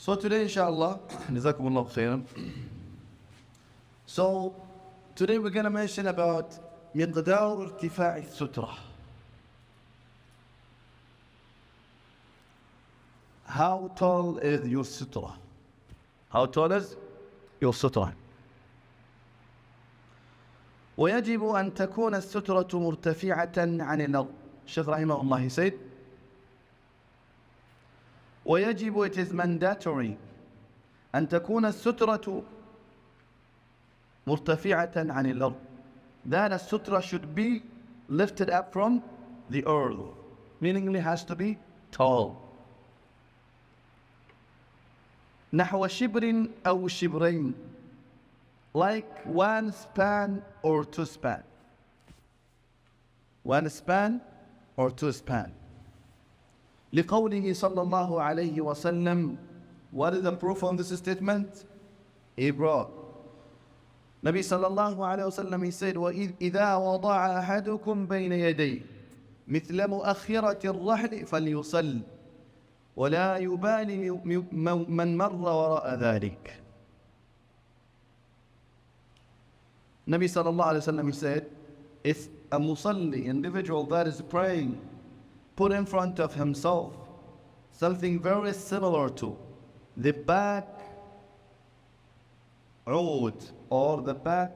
So today, inshallah, Jazakumullah khairan. So today we're going to mention about مقدار ارتفاع السترة. How tall is your sutra? How tall is your sutra? ويجب أن تكون السترة مرتفعة عن الأرض. الشيخ رحمه الله he said, ويجب, it is mandatory أن تكون السترة مرتفعة عن الأرض. That a sutra should be lifted up from the earth, meaning it has to be tall. نحو شبر أو شبرين, like one span or two span. One span or two span. لقوله صلى الله عليه وسلم. What is the proof on this statement? He brought Nabi صلى الله عليه وسلم, he said, وإذا وضع أحدكم بين يديه مثل مؤخرة الرحل فليصل ولا يبالي من مر وراء ذلك. Nabi صلى الله عليه وسلم, he said, if a musalli, individual that is praying, put in front of himself something very similar to the back oud, or the back,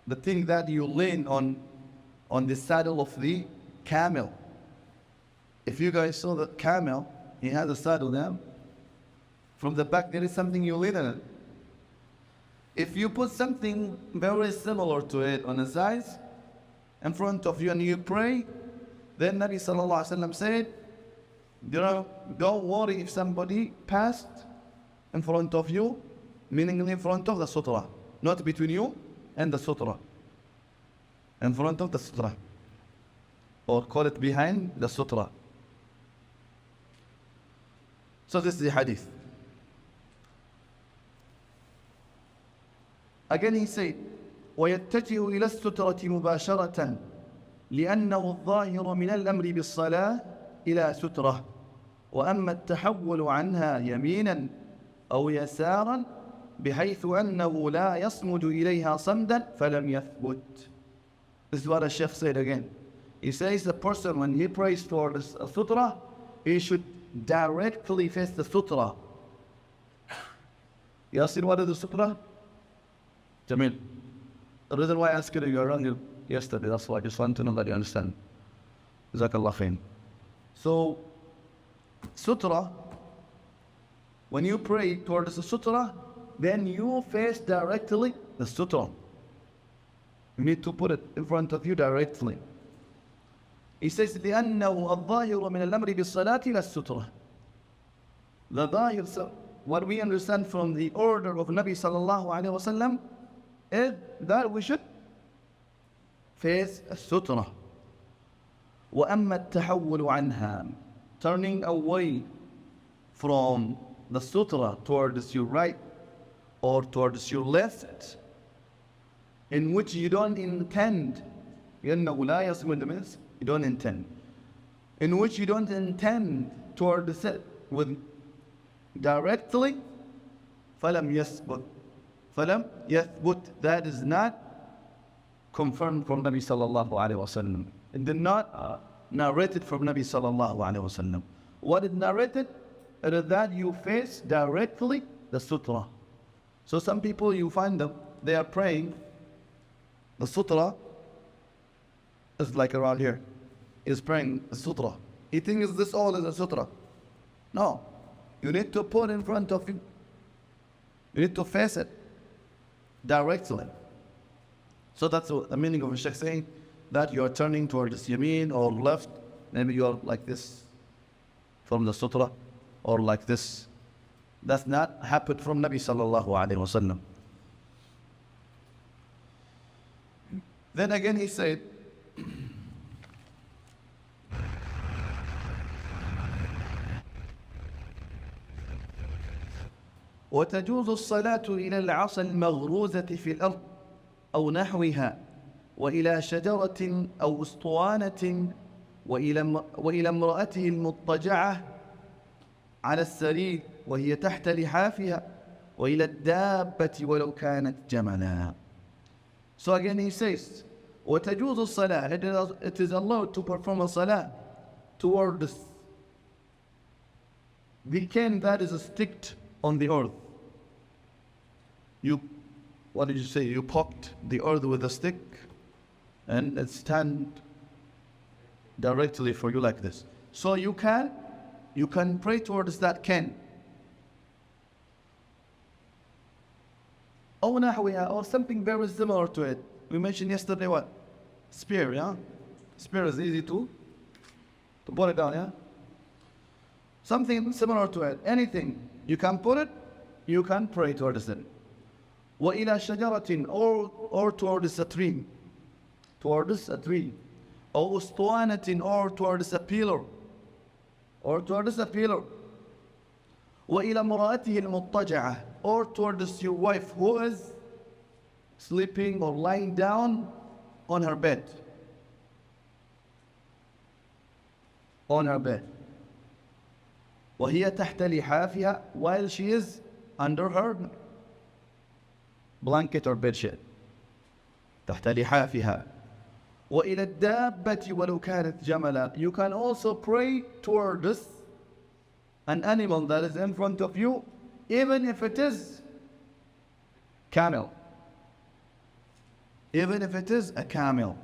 the thing that you lean on the saddle of the camel. If you guys saw the camel, he has a saddle there. From the back there is something you lean on it. If you put something very similar to it on the sides in front of you and you pray, then Nabi sallallahu alaihi wasallam said, don't worry if somebody passed in front of you, meaning in front of the sutra, not between you and the sutra, in front of the sutra, or call it behind the sutra. So this is the hadith. Again he said, ويتجه إلى السترة مباشرة لأنه الظاهر من الأمر بالصلاة إلى سترة، وأما التحول عنها يمينا أو يسارا بحيث أنه لا يصمد إليها صمدا فلم يثبت. This is what the Sheikh said again. He says the person, when he prays for the sutra, he should directly face the sutra. You have seen what is the sutra? Jamil. The reason why I asked you around yesterday, that's why I just want to know that you understand. Jazakallah khair. So, sutra, when you pray towards the sutra, then you face directly the sutra. You need to put it in front of you directly. He says, لأنه الظاهر من الأمر بالصلاة إلى السترة. The ظاهر, so what we understand from the order of Nabi sallallahu alayhi wasallam is that we should face a sutra. وأما التحول عنها, turning away from the sutra towards your right or towards your left, in which you don't intend, لأنه لا يصمد means you don't intend, in which you don't intend towards it with directly, فلم يثبت, that is not confirmed from Nabi sallallahu alayhi wasallam. It did not narrated from Nabi sallallahu alayhi wasallam. What is narrated is that you face directly the sutra. So some people, you find them, they are praying, the sutra is like around here, is praying the sutra. He thinks this all is a sutra. No, you need to put in front of you. You need to face it directly. So that's the meaning of the Sheikh saying that you are turning towards yameen or left. Maybe you are like this from the sutra, or like this. That's not happened from Nabi sallallahu alayhi wasallam. Then again he said, وتجوز الصلاة إلى العصا المغروزة في الأرض أو نحوها وإلى شجرة أو أسطوانة وإلى امرأته المضطجعة على السرير وهي تحت لحافها وإلى الدابة ولو كانت جملا. So again he says, وتجوز الصلاة, it is allowed to perform a salah towards the cane that is sticked on the earth. You, what did you say? You poked the earth with a stick and it stand directly for you like this. So you can pray towards that cane. أو نحوها, or something very similar to it. We mentioned yesterday what? Spear, yeah? Spear is easy to put it down, yeah? Something similar to it. Anything. You can put it, you can pray towards it. وإلى شجرة, or towards a tree. Towards a tree. أو أسطوانة, or towards a pillar. Or towards a pillar. وإلى امرأته المضطجعة, or towards your wife who is sleeping or lying down on her bed. On her bed. وهي تحت لحافها, while she is under her blanket or bedsheet. تحت لحافها. وإلى الدابة ولو كانت جملا. You can also pray towards an animal that is in front of you, even if it is camel. Even if it is a camel.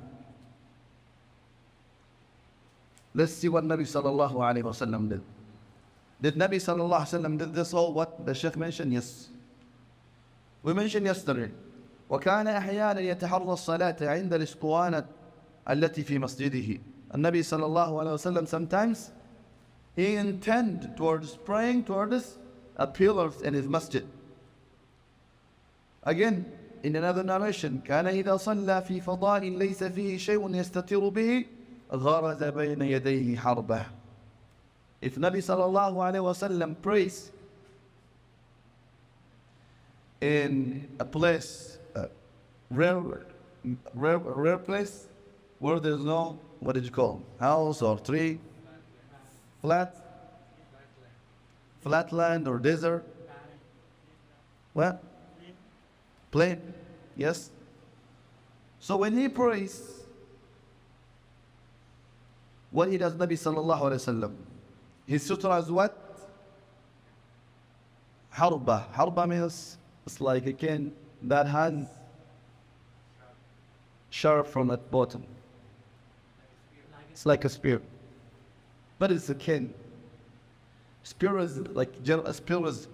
Let's see what Nabi sallallahu alayhi wa sallam did. Did Nabi sallallahu alayhi wa sallam did this all what the Sheikh mentioned? Yes. We mentioned yesterday. وكان أحيانا يتحرى الصلاة عند الاسطوانة التي في مسجده. النبي صلى الله عليه وسلم sometimes he intend towards praying towards a pillar in his masjid. Again, in another narration, كان إذا صلى في فضاء ليس فيه شيء يستتر به غرز بين يديه حربه. If Nabi sallallahu alayhi wa sallam prays in a place, rare place, where there's no, what did you call, house or tree, flat land or desert, what? Plain, yes. So when he prays, what he does, Nabi sallallahu alayhi wa sallam, his sutra is what? Harba. Harba means it's like a cane that has sharp from at bottom. It's like a spear, but it's a cane. Spear is like a spear is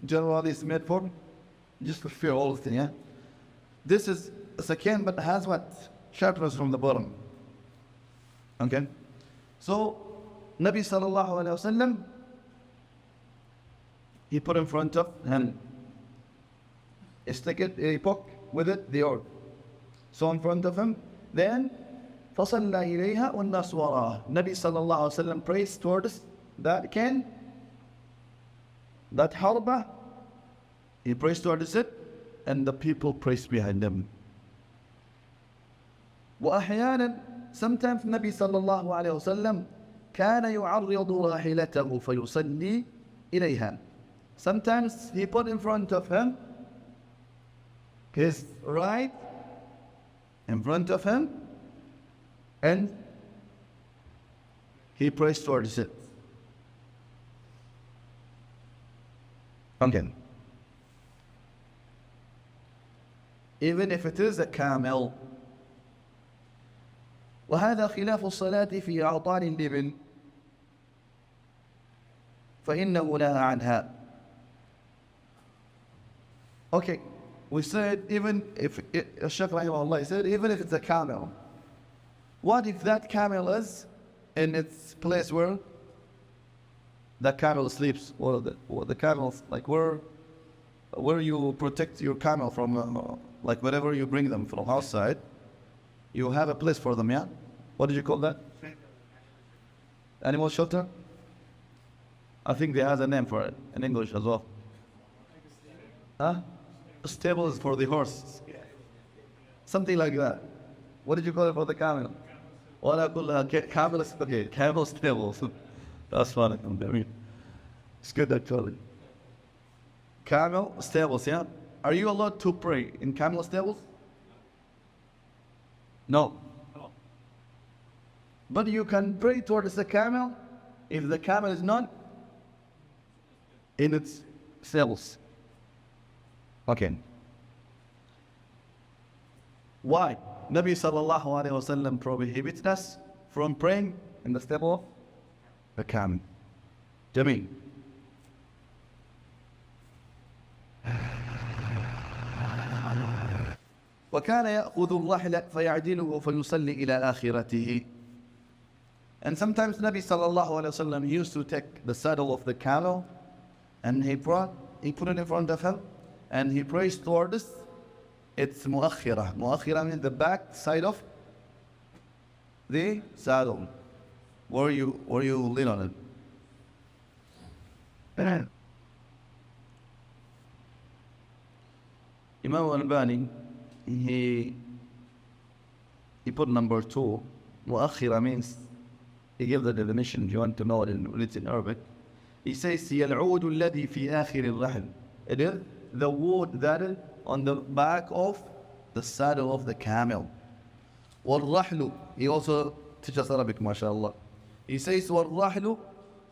generally is made for just to fear all of things. Yeah, this is a cane, but it has what? Sharpness from the bottom. Okay, so Nabi sallallahu alayhi wa sallam, he put in front of him, he poke with it the earth. So in front of him, then فَصَلَّى إِلَيْهَا وَالنَّاسُ وَرَاهُ. Nabi sallallahu alayhi wa sallam prays towards that cane, that harba, he prays towards it, and the people prays behind him. وأحيانا, sometimes Nabi sallallahu alayhi wa sallam كان يعرض راحلته فيصلي إليها. Sometimes he put in front of him his right in front of him, and he prays towards it. Okay. Even if it is a camel. وهذا خلاف الصلاة في أعطان الإبل فإنه نهى عنها. Okay, we said even if Shaykh rahimahullah said even if it's a camel, what if that camel is in its place where the camel sleeps, or the camels, like where you protect your camel from like wherever you bring them from outside, you have a place for them, yeah? What did you call that? Animal shelter? I think there has a name for it in English as well. Huh? Stable is for the horse. Something like that. What did you call it for the camel? What I call camel, okay, camel stable. That's funny. I mean, it's good actually. camel stables, yeah? Are you allowed to pray in camel stables? No. But you can pray towards the camel if the camel is not in its stables. Okay. Why? Nabi sallallahu alayhi wa sallam prohibited us from praying in the stable of the camel. Jameel. وكان يأخذ الرحل فيعدله فيصلي إلى آخرته. And sometimes Nabi sallallahu alayhi wa sallam used to take the saddle of the camel and he put it in front of him and he prays towards its muakhira. Muakhira means the back side of the saddle, where you lean on it. Imam Al Albani, he put number 2. Muakhira means, he gave the definition if you want to know it it's in Arabic. He says, هي العود الذي في آخر الرحل. It is the wood that is on the back of the saddle of the camel. والرحل, he also teaches Arabic, mashallah. He says, والرحل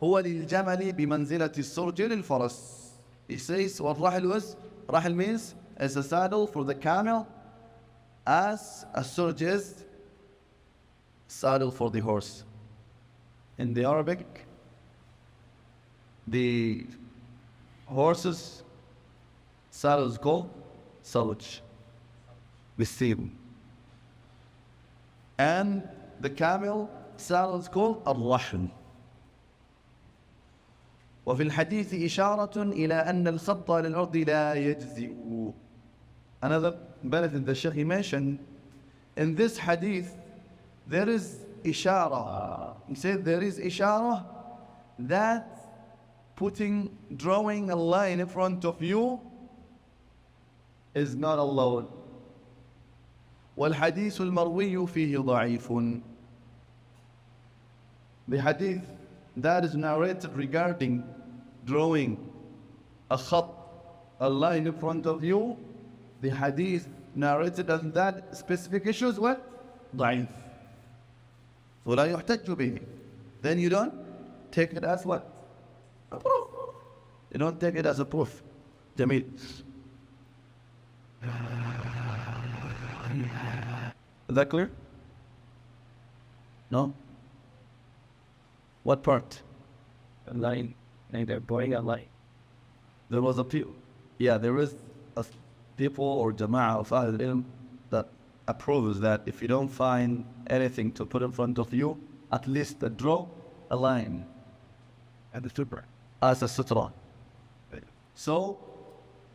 هو للجمل بمنزلة السرج للفرس. He says, والرحل is, رحل means, is a saddle for the camel, as a surge is saddle for the horse. In the Arabic, the horse's saddle is called saluj, بالسين. And the camel saddle is called الرحل. وفي الحديث إشارة إلى أن الخط على الأرض لا يجزئ. Another benefit the Shaykh mentioned, in this hadith, there is ishara. He said there is ishara that drawing a line in front of you is not allowed. والحديث المروي فيه ضعيف. The hadith that is narrated regarding drawing a khat, a line in front of you, the hadith narrated on that specific issue is what? ضعيف. فلا يحتج به. Then you don't take it as what? A proof. You don't take it as a proof. Jameel. Is that clear? No? What part? A line. Like they're pouring a line. There was a people. Yeah, there is a people or jama'ah of Ahl Ilm that approves that if you don't find anything to put in front of you, at least draw a line And the super. as a sutra. So,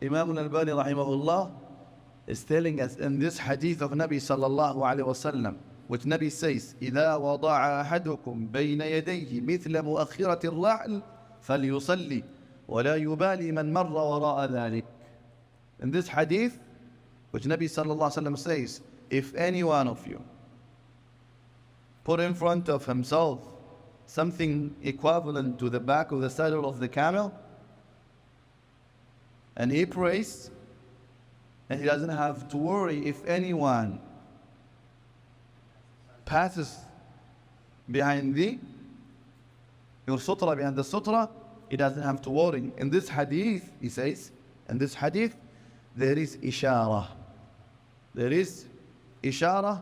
Imam Al Albani rahimahullah is telling us in this hadith of Nabi sallallahu alayhi wa sallam, which Nabi says, إِذَا وَضَعَ أَحَدُكُمْ بَيْنَ يَدَيْهِ مِثْلَ مُؤَخِّرَةِ الرَّحْلِ فَلْيُصَلِّ وَلَا يُبَالِي مَنْ مَرَّ وَرَاءَ ذَلِكَ. In this hadith, which Nabi sallallahu alayhi wa sallam says, if any one of you put in front of himself something equivalent to the back of the saddle of the camel, and he prays, and he doesn't have to worry if anyone passes behind your sutra, behind the sutra, he doesn't have to worry. In this hadith, he says, in this hadith, there is ishara. There is ishara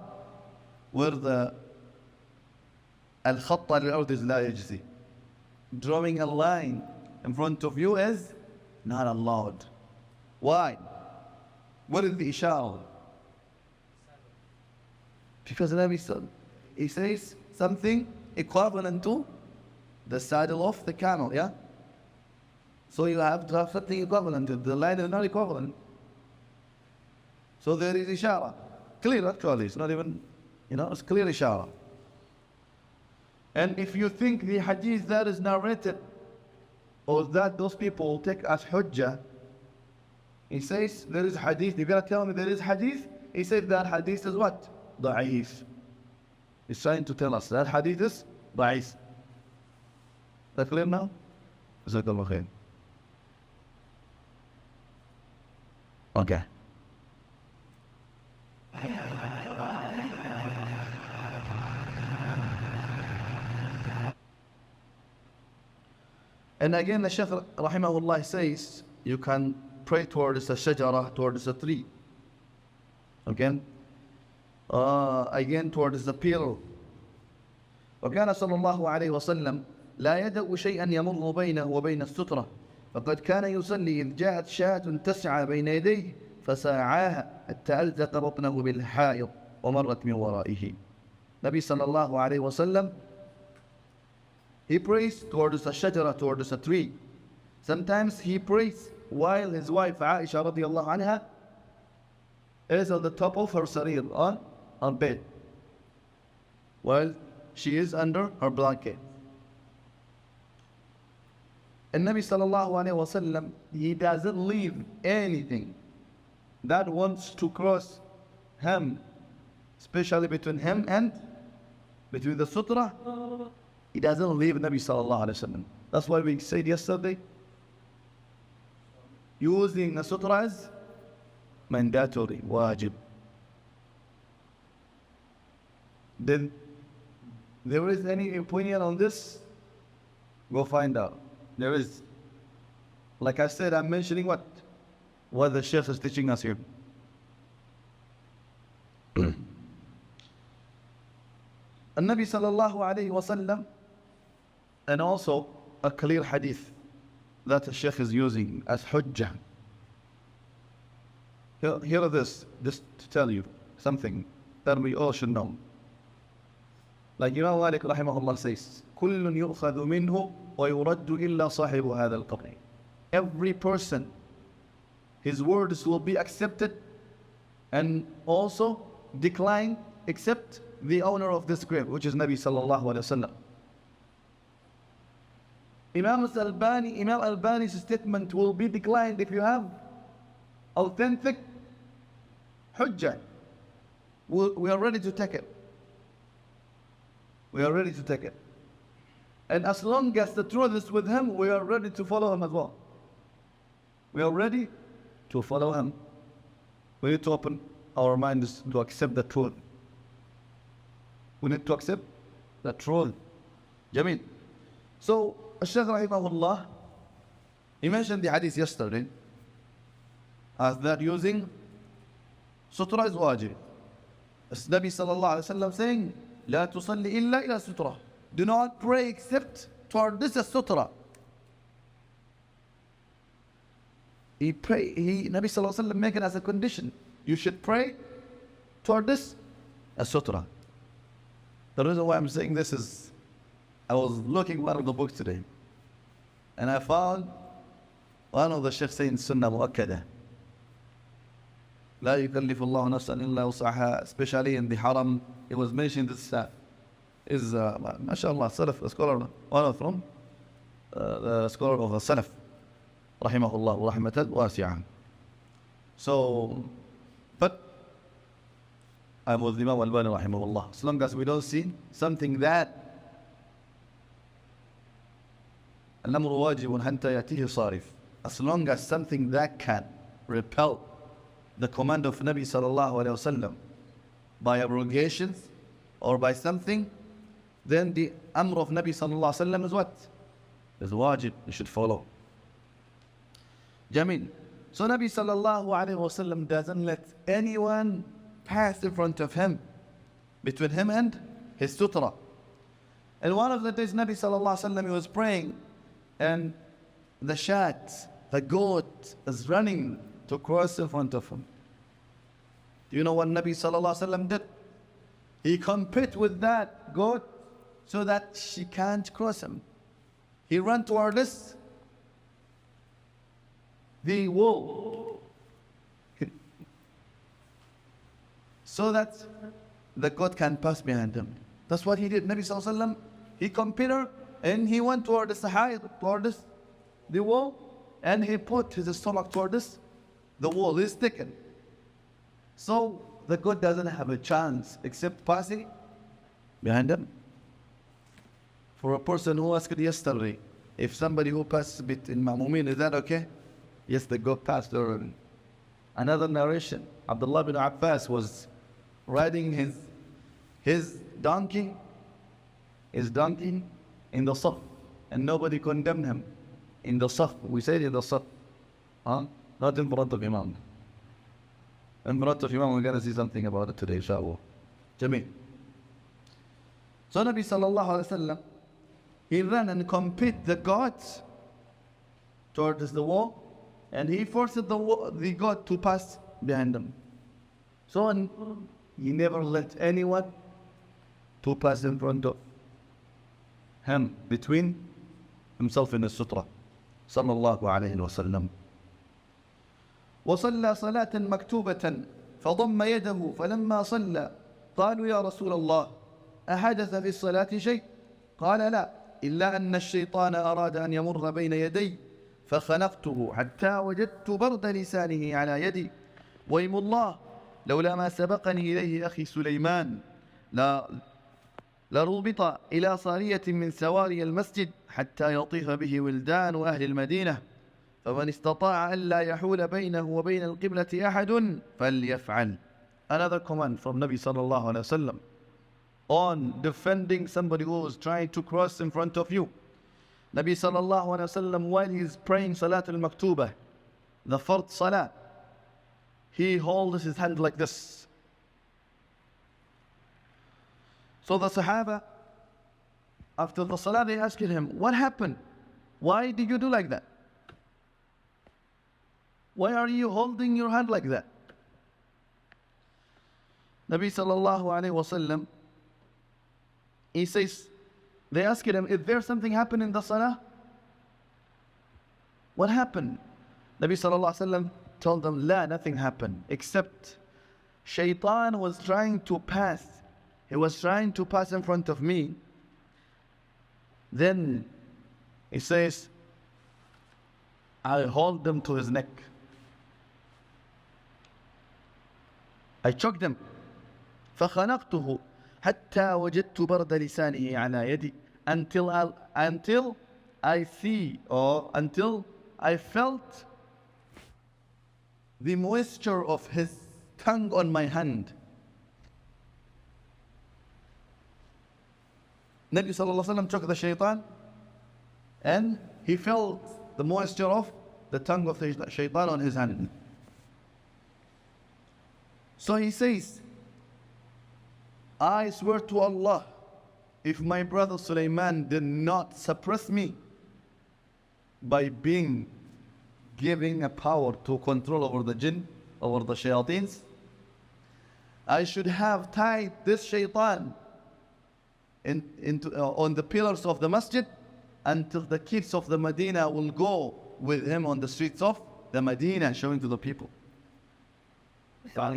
where the al-khatta al-ard is la yajzi. Drawing a line in front of you is not allowed. Why? What is the ishara? Because the Nabi said, he says something equivalent to the saddle of the camel, yeah? So you have to have something equivalent to the line is not equivalent. So there is ishara. Clear actually, it's not even, it's clear ishara. And if you think the hadith that is narrated, or that those people take as hujjah, he says there is hadith, you're going to tell me there is hadith? He said that hadith is what? Da'if. He's trying to tell us that hadith is da'if. Is that clear now? Jazakallah khair. Okay. And again, the Shaykh rahimahullah says, you can pray towards a shajara, towards a tree. Again, towards the pillar. وكان صلى الله عليه وسلم لا يدع شيئا يمر بينه وبين السترة فقد كان يصلي إذ جاءت شاة تسعى بين يديه فساعاها حتى ألزق بطنه بالحائط ومرت من ورائه. Nabi sallallahu alayhi wa sallam, he prays towards a shajara, towards a tree. Sometimes he prays while his wife Aisha radiallahu anha is on the top of her sarir, on bed, while she is under her blanket. And Nabi sallallahu alayhi wa sallam, he doesn't leave anything that wants to cross him, especially between him and between the sutra. He doesn't leave Nabi sallallahu alayhi wa sallam. That's why we said yesterday, using the sutra is mandatory, wajib. Then there is any opinion on this? Go find out. There is. Like I said, I'm mentioning what the Shaykh is teaching us here. And Nabi sallallahu alayhi wa sallam, and also a clear hadith that the Shaykh is using as hujjah. Here it is, just to tell you something that we all should know. Like Imam Malik rahimahullah says, كُلٌّ يُؤْخَذُ مِنْهُ وَيُرَدُّ إِلَّا صَاحِبُ هَذَا الْقَبْرِ. Every person, his words will be accepted and also declined except the owner of this grave, which is Nabi sallallahu alayhi wa sallam. Imam Albani's statement will be declined if you have authentic hujjah. We are ready to take it. We are ready to take it. And as long as the truth is with him, we are ready to follow him as well. We are ready to follow him. We need to open our minds to accept the truth. We need to accept the truth. Jameel. So, Shaykh rahimahullah, he mentioned the hadith yesterday as that using sutra is wajib. As Nabi sallallahu alayhi wa sallam saying, لا تصلي إلا إلى sutra. Do not pray except toward this sutra. Nabi sallallahu alayhi wa sallam make it as a condition. You should pray toward this sutra. The reason why I'm saying this is, I was looking one of the books today, and I found one of the Shaykh saying Sunnah Mu'akkada. لا يكلف الله نفسا إلا وسعها, especially in the Haram. It was mentioned this is mashallah Salaf, a scholar, one of them, the scholar of the Salaf, rahimahullah rahmatan wasi'ah. So, but I'm with Imam Al Albani rahimahullah. As long as we don't see something that الأمر واجب حتى يأتيه صارف, as long as something that can repel the command of Nabi sallallahu alayhi wa sallam by abrogations or by something, then the amr of Nabi sallallahu alayhi wa sallam is what? Is wajib, you should follow. Jameel. So Nabi sallallahu alayhi wa sallam doesn't let anyone pass in front of him, between him and his sutra. And one of the days Nabi sallallahu alayhi wa sallam, he was praying, and the shat, the goat, is running to cross in front of him. Do you know what Nabi sallallahu alaihi wasallam did? He competed with that goat so that she can't cross him. He ran toward this, the wall, so that the goat can pass behind him. That's what he did. Nabi sallallahu alaihi wasallam, he competed and he went toward the sahayt, toward this, the wall, and he put his stomach toward this. The wall is thickened. So the goat doesn't have a chance except passing behind him. For a person who asked yesterday, if somebody who passed a bit in Ma'mumin, is that okay? Yes, the goat passed over. Another narration, Abdullah bin Abbas was riding his donkey in the saf, and nobody condemned him. In the saf, we said in the saf, huh? Not in front of Imam. In front of Imam, we're going to see something about it today, inshallah. Jameel. So Nabi sallallahu alayhi wa sallam, he ran and compelled the gods towards the wall, and he forced the god to pass behind them. So he never let anyone to pass in front of him, between himself and the sutra. Sallallahu alayhi wa sallam. وصلى صلاة مكتوبة فضم يده فلما صلى قالوا يا رسول الله أحدث في الصلاة شيء؟ قال لا، إلا أن الشيطان أراد أن يمر بين يدي فخنقته حتى وجدت برد لسانه على يدي، ويم الله لولا ما سبقني إليه أخي سليمان لربط إلى صارية من سواري المسجد حتى يطيف به ولدان أهل المدينة، فمن استطاع ألا يحول بينه وبين القبلة أحد فليفعل. Another command from Nabi sallallahu alayhi wa sallam on defending somebody who is trying to cross in front of you. Nabi sallallahu alayhi wa sallam, while he is praying Salat Al Maktubah, the fourth Salah, he holds his hand like this. So the Sahaba, after the Salah, they asked him, what happened? Why did you do like that? Why are you holding your hand like that? Nabi sallallahu alayhi wa sallam, he says, they asked him, is there something happened in the salah? What happened? Nabi sallallahu alayhi wa sallam told them, la, nothing happened, except Shaitan was trying to pass. He was trying to pass in front of me. Then he says, I hold them to his neck. I choked him. فخنقته حتى وجدت برد لسانه على يدي, until I see, or until I felt the moisture of his tongue on my hand. Nabi sallallahu alaihi wasallam took the shaitan, and he felt the moisture of the tongue of the shaitan on his hand. So he says, I swear to Allah, if my brother Sulaiman did not suppress me by giving a power to control over the jinn, over the shayateens, I should have tied this shaitan on the pillars of the masjid until the kids of the Medina will go with him on the streets of the Medina, showing to the people. So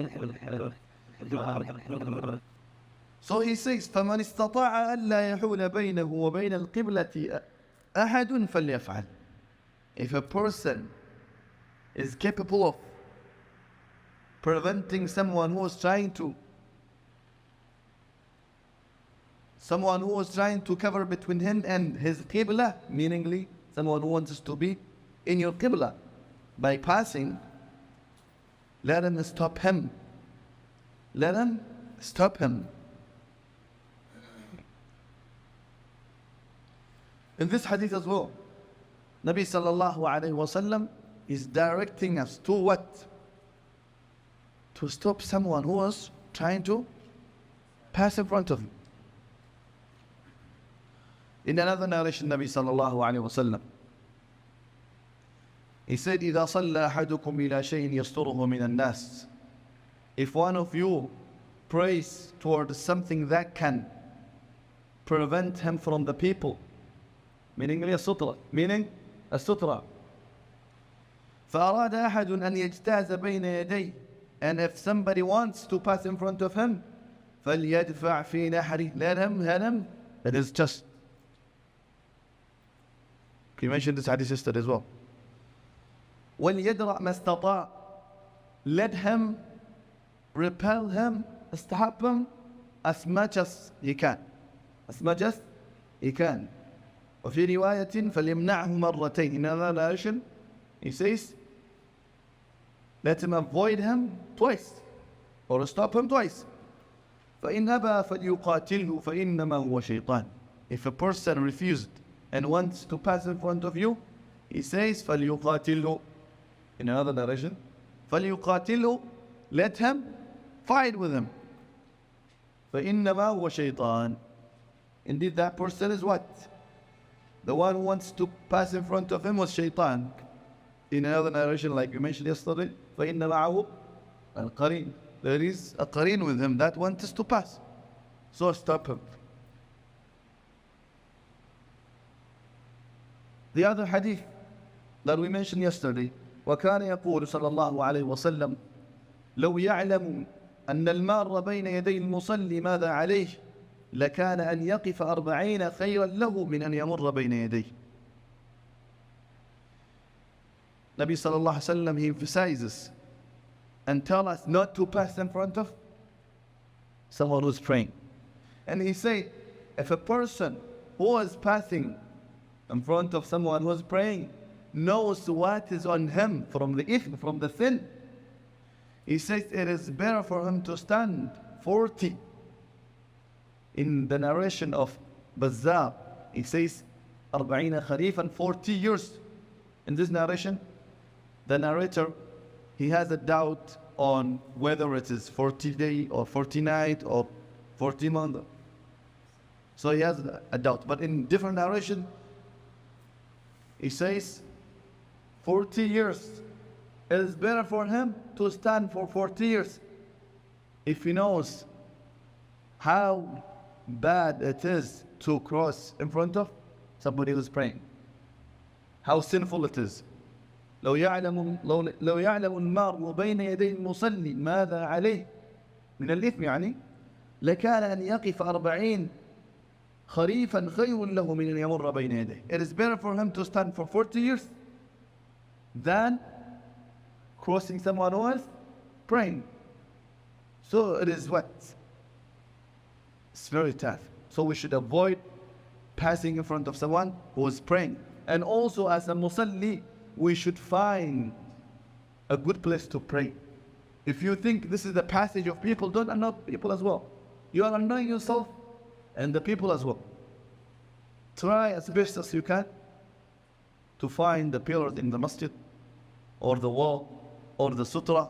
he says, فَمَنِ اسْتَطَاعَ أَلَّا يَحُولَ بَيْنَهُ وَبَيْنَ الْقِبْلَةِ أَحَدٌ فَلْيَفْعَلْ. If a person is capable of preventing someone who is trying to cover between him and his qibla, meaningly someone who wants to be in your qibla, by passing, let him stop him. Let him stop him. In this hadith as well, Nabi sallallahu alayhi wa sallam is directing us to what? To stop someone who was trying to pass in front of him. In another narration, Nabi sallallahu alayhi wa sallam, he said, إِذَا صَلَّى أَحَدُكُمْ إِلَى شَيْءٍ يَسْتُرُهُ مِنَ النَّاسِ. If one of you prays towards something that can prevent him from the people, meaning a sutra, فَأَرَادَ أَحَدٌ أَنْ يَجْتَازَ بَيْنَ يَدَيْهِ, and if somebody wants to pass in front of him, فَلْيَدْفَعْ فِي نَحْرِهِ, let him, it is just. You mentioned this hadith sister as well. وَلْيَدْرَأْ مَا اسْتَطَاعَ, let him repel him, stop him as much as he can. As much as he can. وفي رواية فليمنعه مرتين. In another narration, he says, let him avoid him twice, or stop him twice. فَإِنْ أَبَى فَلْيُقَاتِلْهُ فَإِنَّمَا هُوَ شَيْطَانٌ. If a person refused and wants to pass in front of you, he says, فَلْيُقَاتِلْهُ. In another narration, فَلْيُقَاتِلْهُ, let him fight with him. فَإِنَّمَا هُوَ شَيْطَانٌ. Indeed, that person is what? The one who wants to pass in front of him was shaitan. In another narration, like we mentioned yesterday, فَإِنَّ مَعَهُ الْقَرِينَ. There is a qareen with him that wants to pass. So stop him. The other hadith that we mentioned yesterday, وكان يقول صلى الله عليه وسلم لو يعلم أن المار بين يدي المصلي ماذا عليه لكان أن يقف 40 خيرا له من أن يمر بين يديه. Nabi sallallahu alaihi wasallam, he emphasizes and tell us not to pass in front of someone who's praying. And he said, if a person who is passing in front of someone who is praying knows what is on him from the ithm, from the sin, he says it is better for him to stand 40. In the narration of Bazzar, he says 40 kharifan, 40 years. In this narration, the narrator, he has a doubt on whether it is 40 day or 40 night or 40 month. So he has a doubt. But in different narration, he says 40 years. It is better for him to stand for 40 years if he knows how bad it is to cross in front of somebody who's praying, how sinful it is. لو يعلم المار بين يدي المصلي ماذا عليه من الإثم يعني لكان أن يقف 40 خريفا خير له من أن يمر بين يديه. It is better for him to stand for 40 years than crossing someone who is praying. So it is what? It's very tough. So we should avoid passing in front of someone who is praying. And also as a musalli, we should find a good place to pray. If you think this is the passage of people, don't annoy people as well. You are annoying yourself and the people as well. Try as best as you can to find the pillars in the masjid, or the wall, or the sutra,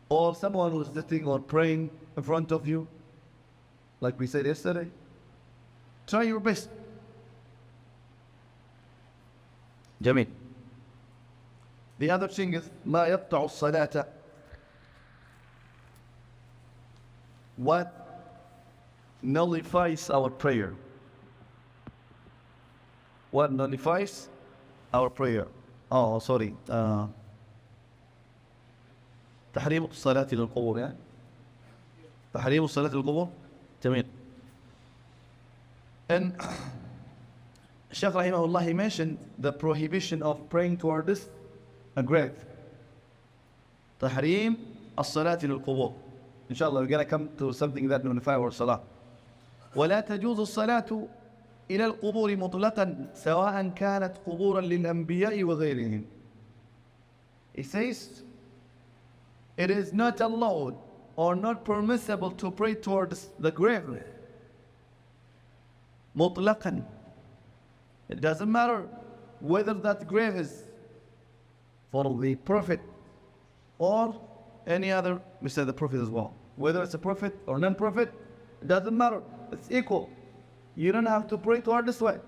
or someone who's sitting or praying in front of you, like we said yesterday. Try your best. Jamil. The other thing is ما يقطع الصلاة. What nullifies our prayer? What nullifies our prayer? Oh, sorry. تحريم الصلاة للقبور يعني. تحريم الصلاة للقبور. جميل. And Shaykh rahimahullah, he mentioned the prohibition of praying towards a grave. تحريم الصلاة للقبور. Inshallah, we're going to come to something that nullifies our salah. ولا تجوز الصلاة إلى القبور مطلقا سواء كانت قبورا للأنبياء وغيرهم. He says, it is not allowed or not permissible to pray towards the grave. مطلقا. It doesn't matter whether that grave is for the Prophet or any other besides the Prophet as well. Whether it's a Prophet or non-Prophet, it doesn't matter. It's equal. You don't have to pray toward this way,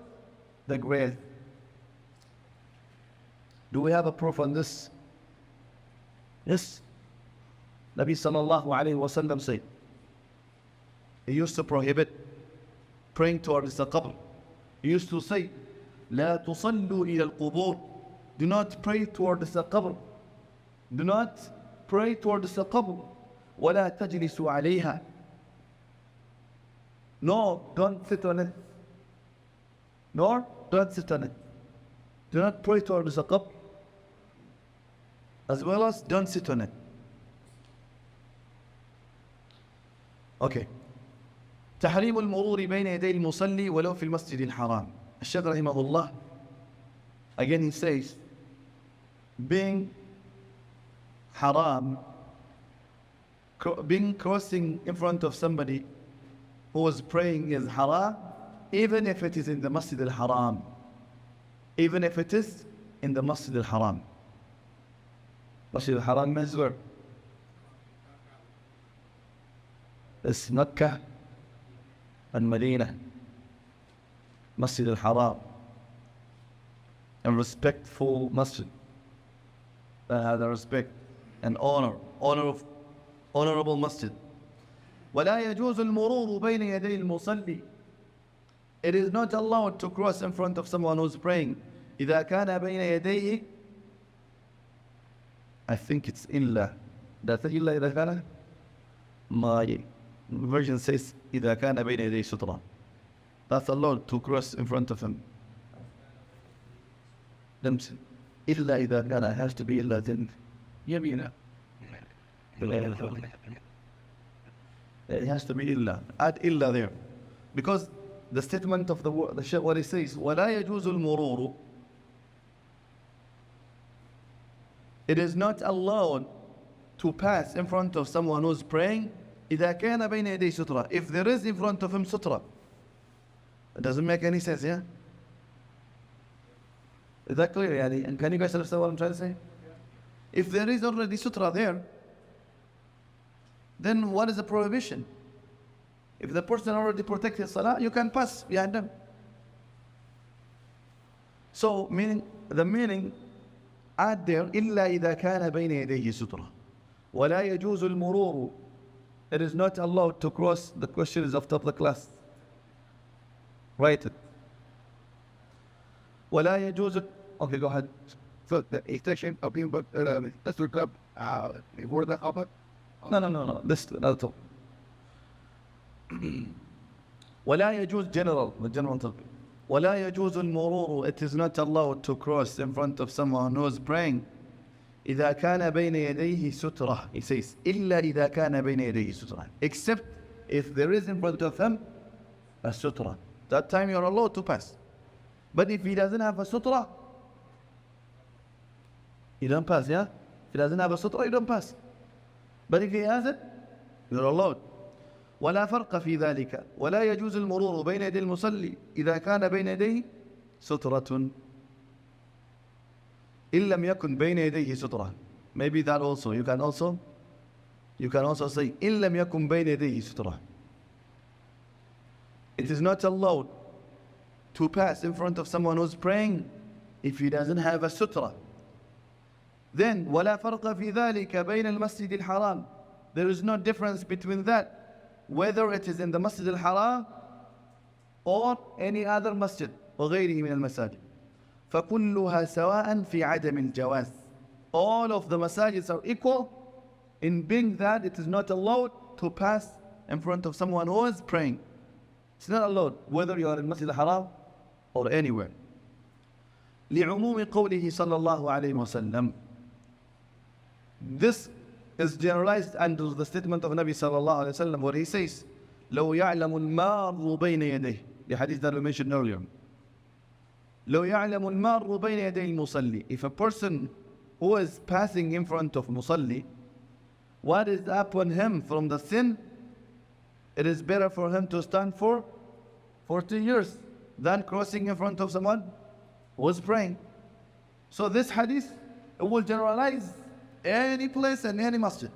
the grave. Do we have a proof on this? Yes. Nabi sallallahu alayhi wa sallam said, he used to prohibit praying towards the qabr. He used to say, لا تصلوا إلى القبور. Do not pray towards the qabr. Do not pray towards the qabr. ولا تجلسوا عليها. No, don't sit on it. Nor don't sit on it. Do not pray towards the qabr, as well as don't sit on it. Okay. تحريم المرور بين يدي المصلي ولو في المسجد الحرام. الشيخ رحمه الله, again he says, being haram, being crossing in front of somebody who is praying is haram, even if it is in the Masjid al-Haram. Even if it is in the Masjid al-Haram. Masjid al-Haram means where? It's Mecca and Medina. Masjid al-Haram. A respectful masjid that has a respect and honorable masjid. ولا يجوز المرور بين يدي المصلي. It is not allowed to cross in front of someone who's praying. إذا كان بين يديه, I think it's إلا. That's إلا إذا كان. My version says إذا كان بين يديه سترة. That's allowed to cross in front of him. إلا إذا كان, it has to be إلا then. يمينا. It has to be إلا. Add إلا there. Because the statement of the Shaykh, what he says, وَلَا يَجُوزُ الْمُرُورُ. It is not allowed to pass in front of someone who's praying إذا كان بين يديه سترة. If there is in front of him sutra. It doesn't make any sense, yeah? Is that clear, yani? And can you guys understand what I'm trying to say? Yeah. If there is already sutra there, then what is the prohibition? If the person already protected salah, you can pass behind them. So, the meaning, add there, إلا إذا كان بين يديه سترة. ولا يجوز المرور. It is not allowed to cross. The question is after the class. Write it. ولا يجوز. Okay, go ahead. So the extension of being but let's look up word that up. No. This not all. ولا يجوز general, the general topic. ولا يجوز المرور. It is not allowed to cross in front of someone who is praying. إذا كان بين يديه سترة. He says إلا إذا كان بين يديه سترة. Except if there is in front of him a sutra. That time you are allowed to pass. But if he doesn't have a sutra, you don't pass, yeah? If he doesn't have a sutra, you don't pass. But if he has it, you're allowed. ولا فرق في ذلك. ولا يجوز المرور بين يدي المصلي إذا كان بين يديه سترة. إن لم يكن بين يديه سترة. Maybe that also. You can also say إن لم يكن بين يديه سترة. It is not allowed to pass in front of someone who's praying if he doesn't have a sutra. Then ولا فرق في ذلك بين المسجد الحرام. There is no difference between that, whether it is in the Masjid al-Haram or any other masjid وغيره من المساجد. فكلها سواء في عدم الجواز. All of the masajids are equal in being that it is not allowed to pass in front of someone who is praying. It's not allowed whether you are in Masjid al-Haram or anywhere. لعموم قوله صلى الله عليه وسلم. This is generalized under the statement of Nabi sallallahu alayhi wa sallam, where he says, لو يعلم المار بين يديه. The hadith that we mentioned earlier. لو يعلم المار بين يدي المصلي. If a person who is passing in front of musalli, what is upon him from the sin, it is better for him to stand for 40 years than crossing in front of someone who is praying. So this hadith, it will generalize any place and any masjid.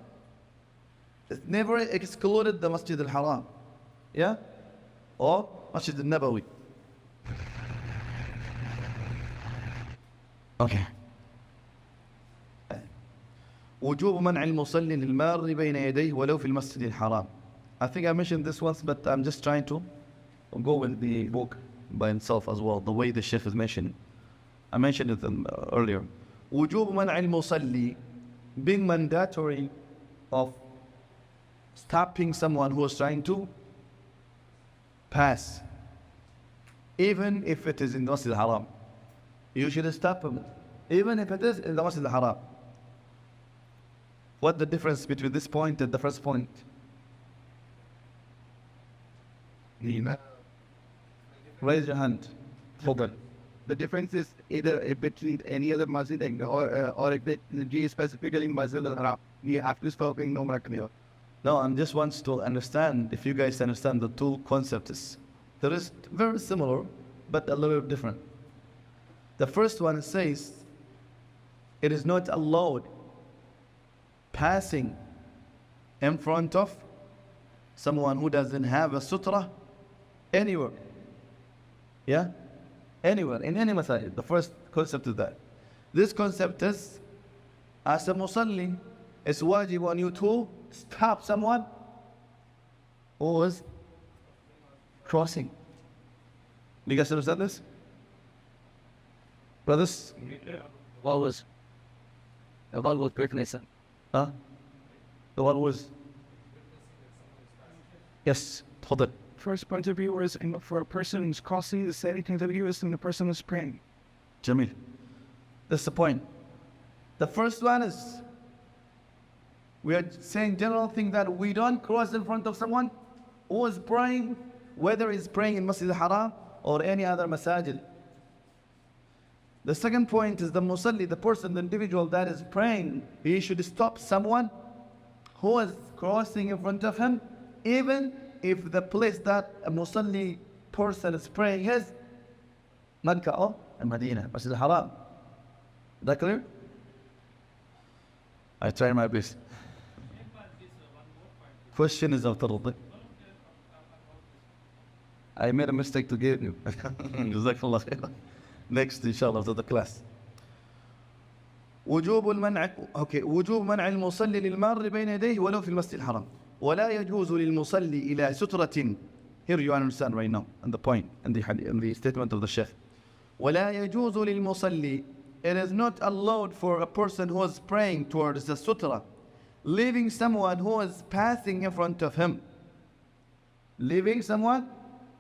It never excluded the Masjid al-Haram, yeah, or Masjid al-Nabawi. Okay. وجوب منع المصلي للمار بين يديه ولو في المسجد الحرام. I think I mentioned this once, but I'm just trying to go with the book by itself as well, the way the Sheikh is mentioned. I mentioned it earlier. وجوب منع المصلي, being mandatory of stopping someone who is trying to pass, even if it is in the Masjid al-Haram. You should stop him, even if it is in the Masjid al-Haram. What's the difference between this point and the first point? Nina. Raise your hand. Hold on. the difference is either between any other masjid or if it specifically Masjid Al Haram. We have to stop in no matter. No, I'm just wants to understand, if you guys understand the two concepts. There is very similar, but a little different. The first one says, it is not allowed passing in front of someone who doesn't have a sutra anywhere. Yeah? Anywhere, in any masajid. The first concept is that. This concept is, as a musalli, it's wajib on you to stop someone who is crossing. Do you guys understand this? Brothers? What was witnessing? Huh? The one was... Yes, hold it. First point of view is for a person who's crossing, the second point of view is when the person is praying. Jamil. That's the point. The first one is, we are saying general thing that we don't cross in front of someone who is praying, whether he's praying in Masjid al-Haram or any other masajid. The second point is the musalli, the person, the individual that is praying, he should stop someone who is crossing in front of him, even if the place that a musalli person is praying is Makkah or Medina, Masjid al-Haram. Is that clear? I try my best. Question is after all. I made a mistake to give you. Jazakallah khair. Next, inshallah, after the class. وجوب منع المصلي للمار بين يديه ولو في المسجد الحرام ولا يجوز للمصلي إلى سترة. Here you understand right now, and the point, and the statement of the Sheikh. ولا يجوز للمصلي. It is not allowed for a person who is praying towards the sutra, leaving someone who is passing in front of him. Leaving someone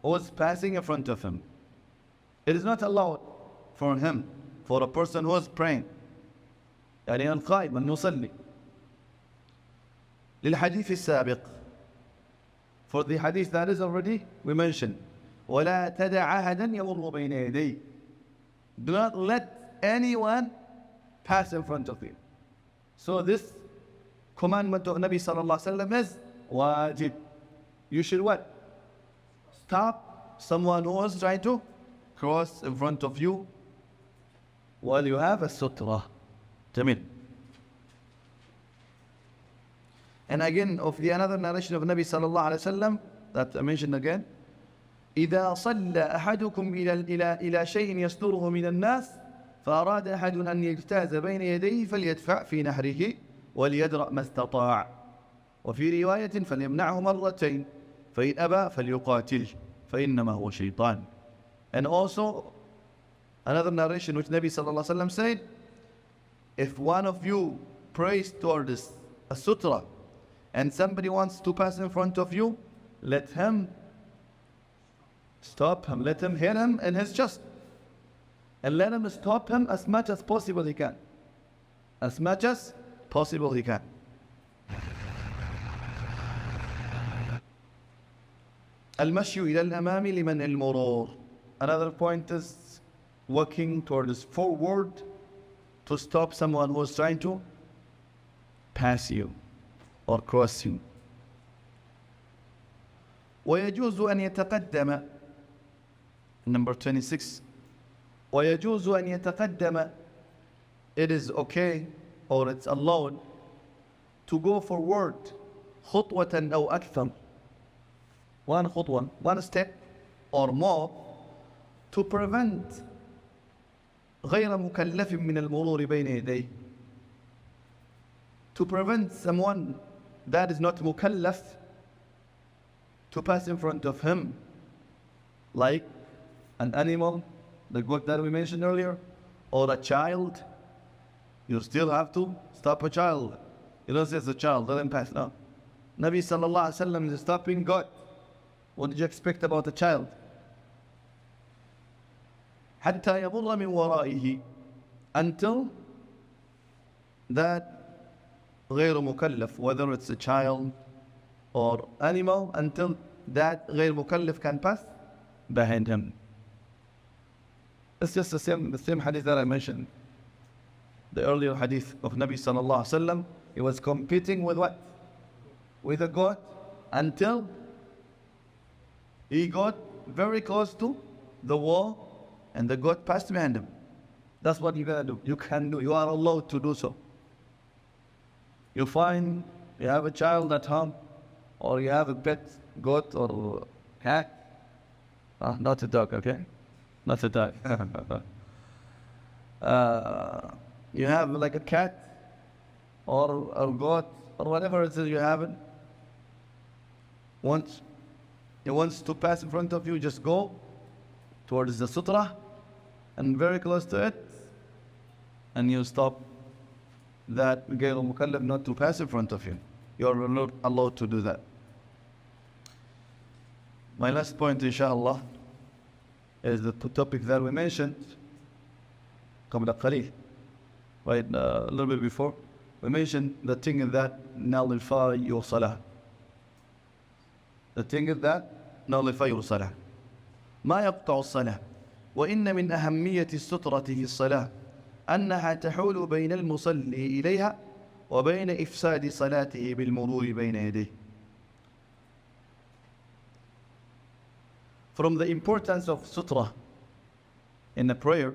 who is passing in front of him. It is not allowed for him, for a person who is praying. يعني القائم المصلي. للحديث السابق. For the hadith that is already we mentioned. ولا تدع أحدا يمر بين يديه. Do not let anyone pass in front of you. So this commandment of Nabi sallallahu alaihi wasallam is wajib. You should what? Stop someone who is trying to cross in front of you while you have a sutra. Jamil. And again, of the another narration of Nabi sallallahu alaihi wasallam that I mentioned again. إذا صلى أحدكم إلى شيء يستره من الناس فأراد أحد أن يجتاز بين يديه فليدفع في نحره وليدرأ ما استطاع. وفي رواية فليمنعه مرتين فإن أبى فليقاتله فإنما هو شيطان. And also another narration which Nabi sallallahu alaihi wasallam said, if one of you prays towards a sutra and somebody wants to pass in front of you, let him stop him, let him hit him in his chest, and let him stop him as much as possible he can. As much as possible he can. المشي إلى الأمام لمنع المرور. Another point is walking towards forward to stop someone who is trying to pass you or cross you. ويجوز أن يتقدم. Number 26. ويجوز أن يتقدم. It is okay or it's allowed to go forward خطوة أو أكثر. One خطوة, one step or more, to prevent غير مكلف من المرور بين يديه. To prevent someone that is not mukallaf to pass in front of him, like an animal, the goat that we mentioned earlier, or a child. You still have to stop a child. You don't say it's a child, let him pass. No. Nabi sallallahu alaihi wasallam is stopping God. What did you expect about a child? حتى يمر من ورائه, until that غير مكلف, whether it's a child or animal, until that غير مكلف can pass behind him. It's just the same hadith that I mentioned. The earlier hadith of Nabi sallallahu alaihi wasallam. He was competing with what? With a goat until he got very close to the wall and the goat passed behind him. That's what you gotta do. You can do. You are allowed to do so. You find you have a child at home, or you have a pet goat or cat. Not a dog, okay? Not a dog. You have like a cat or a goat or whatever it is you have it. Once it wants to pass in front of you, just go towards the sutra and very close to it, and you stop that غير مكلف not to pass in front of you. You are not allowed to do that. My last point, inshallah, is the topic that we mentioned قبل قليل, right, a little bit before. We mentioned the thing that nullify your salah. The thing that nullify your salah. ما يقطع الصلاة وإن من أهمية السترة في الصلاة أنها تحول بين المصلي إليها وبين إفساد صلاته بالمرور بين يديه. From the importance of sutra in a prayer,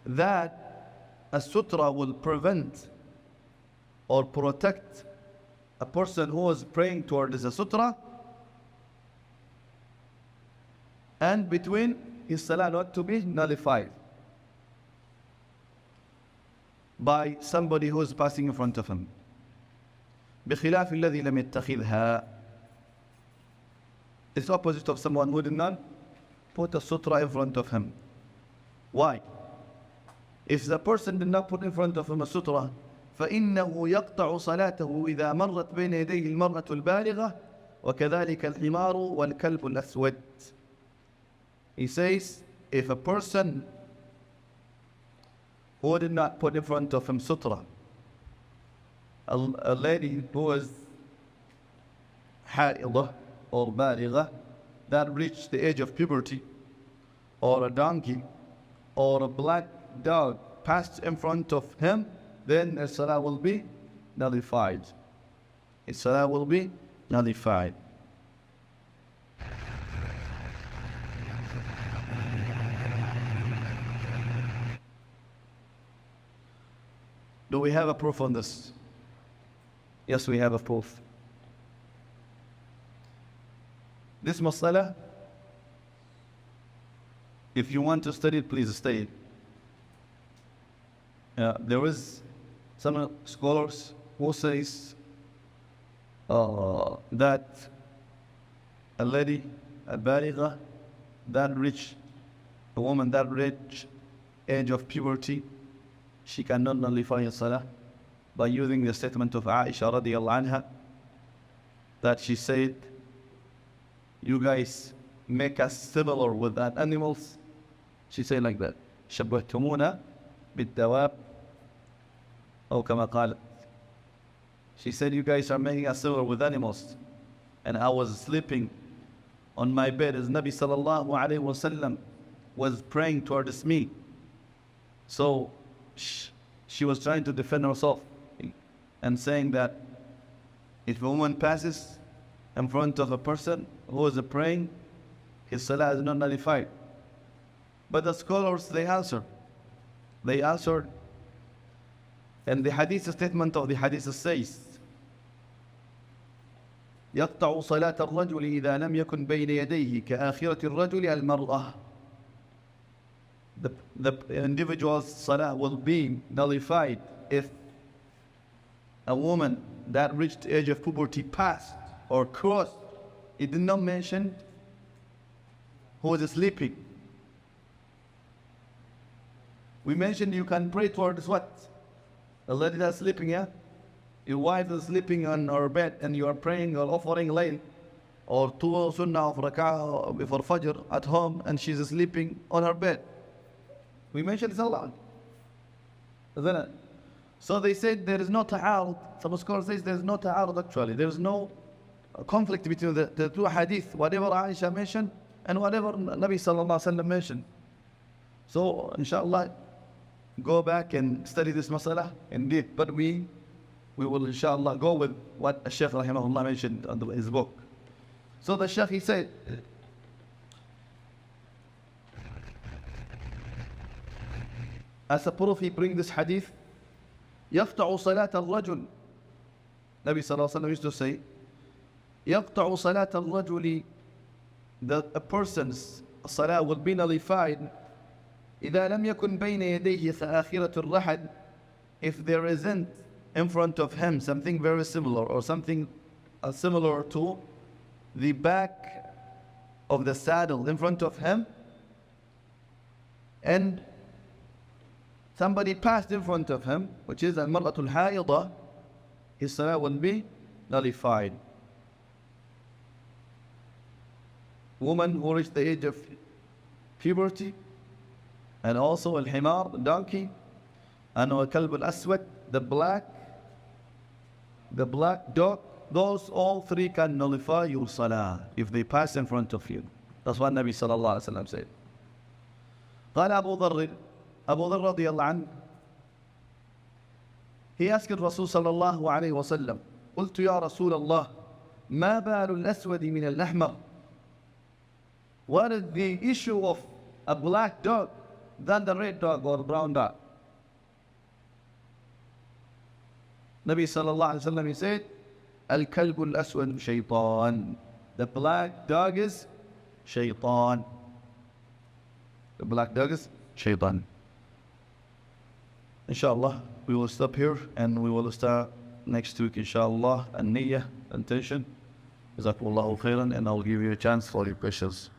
that a sutra will prevent or protect a person who is praying towards a sutra and between his salah not to be nullified by somebody who is passing in front of him. بخلاف الذي لم يتخذها. It's opposite of someone who did not put a sutra in front of him. Why? If the person did not put in front of him a sutra, فإنه يقطع صلاته إذا مرت بين يديه المرأة البالغة وكذلك الحمار والكلب الأسود. He says, if a person who did not put in front of him sutra, a lady who is حائضة or بالغة, that reached the age of puberty, or a donkey, or a black dog passed in front of him, then his salah will be nullified. His salah will be nullified. Do we have a proof on this? Yes, we have a proof. This masala, if you want to study it, please study it. There is some scholars who says that a lady, a baligha, that reach, a woman that reach age of puberty, she cannot nullify a salah by using the statement of Aisha radiallahu anha, that she said, you guys make us similar with that animals. She said like that, شبهتمونا بالدواب أو كما قالت. She said, you guys are making us similar with animals. And I was sleeping on my bed as Nabi sallallahu alayhi wa sallam was praying towards me. So she was trying to defend herself and saying that if a woman passes in front of a person who is praying, his salah is not nullified. But the scholars, they answered, and the hadith statement of the hadith says, يقطع صلاة الرجل إذا لم يكن بين يديه كآخرة الرجل المرأة. The individual's salah will be nullified if a woman that reached the age of puberty passed or crossed. It did not mention who is sleeping. We mentioned you can pray towards what? A lady that's sleeping, yeah? Your wife is sleeping on her bed and you are praying or offering layl or two sunnah of rak'ah before fajr at home and she's sleeping on her bed. We mentioned this a lot, isn't it? So they said there is no ta'arud. Some scholars say there is no ta'arud actually. There is no conflict between the two hadith, whatever Aisha mentioned and whatever Nabi sallallahu alaihi wasallam mentioned. So, inshallah, go back and study this masala indeed. But we will, inshallah, go with what Shaykh rahimahullah mentioned in his book. So the Shaykh, he said, as a proof, he brings this hadith, يقطع صلاة الرجل. Nabi sallallahu alaihi wasallam used to say, يقطع صلاة الرجل, that a person's salah will be nullified إذا لم يكن بين يديه آخرة الرحل, if there isn't in front of him something very similar or something similar to the back of the saddle in front of him, and somebody passed in front of him, which is al-mar'atul haida, his salah will be nullified. Woman who reached the age of puberty, and also al-himar, the donkey, and al-kalb al-aswad, the black dog, those all three can nullify your salah if they pass in front of you. That's what Nabi sallallahu alaihi wasallam said. قال أبو ذر رضي الله عنه, he asked Rasul sallallahu alaihi wasallam, قلت يا رسول الله ما بال الأسود من الأحمر, what is the issue of a black dog than the red dog or brown dog? Nabi sallallahu alaihi wasallam, he said, الكلب الأسود شيطان, the black dog is shaitan. The black dog is shaitan. Inshallah, we will stop here and we will start next week, inshallah, and niyyah, intention. Jazakumullahu khairan, and I'll give you a chance for your questions.